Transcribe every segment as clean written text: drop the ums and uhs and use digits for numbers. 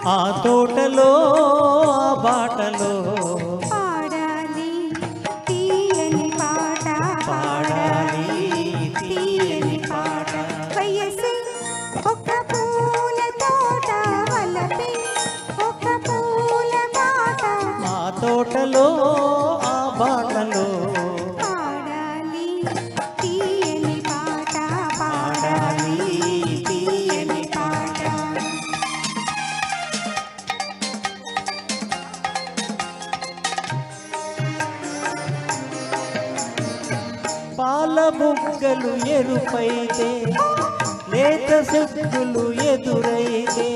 ఆ తోటలో ఆ బాటలో పాడాలి తీయని పాట పాడాలి తీయని పాట వయసు ఒక పూల తోట వలపే ఒక పూల బాట ఆ తోటలో ఆ బాటలో పాడాలి తీయని పాట పాడాలి తీయని పాట పాల బుగ్గలు ఎరుపైతే లేత సిగ్గులు ఎదురైతే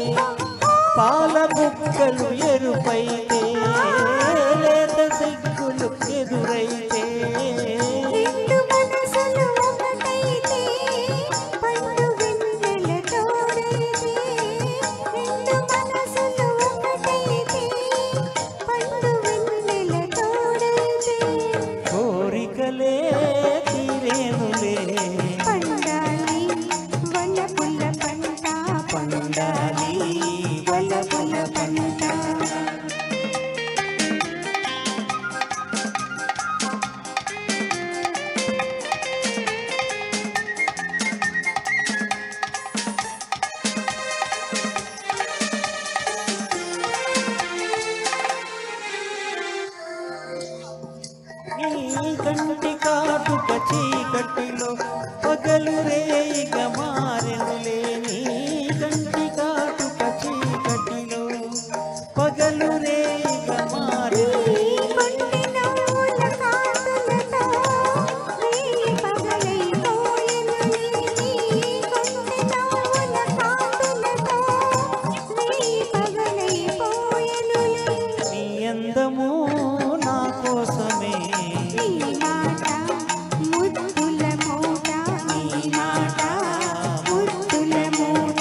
పాల బుగ్గలు ఎరుపైతే లేత సిగ్గులు ఎదురైతే రెండు మనసులు ఒకటైతే పండు వెన్నెల తోడైతే రెండు మనసులు ఒకటైతే పండు వెన్నెల తోడైతే కోరికలే తీరేనులే పండాలి వలపుల పంట పండాలి వలపుల పంట నీ కంటి కాటుక చీకటిలో పగలు రేయిగా మారెనులే నీ కంటి కాటుక చీకటిలో పగలు రేయిగా మారెనులే కొన్ని నవ్వుల కాటులతో రేయి పగలైపోయెనులే కొన్ని నవ్వుల కాటులతో రేయి పగలైపోయెనులే నీ అందము నా కోసమే నీ మాట ముద్దుల మూట నీ మాట ముద్దుల మూట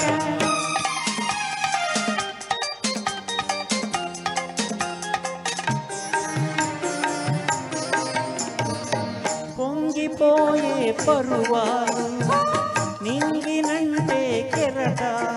పొంగిపోయే పరువాలు నింగినంటే కెరటాలు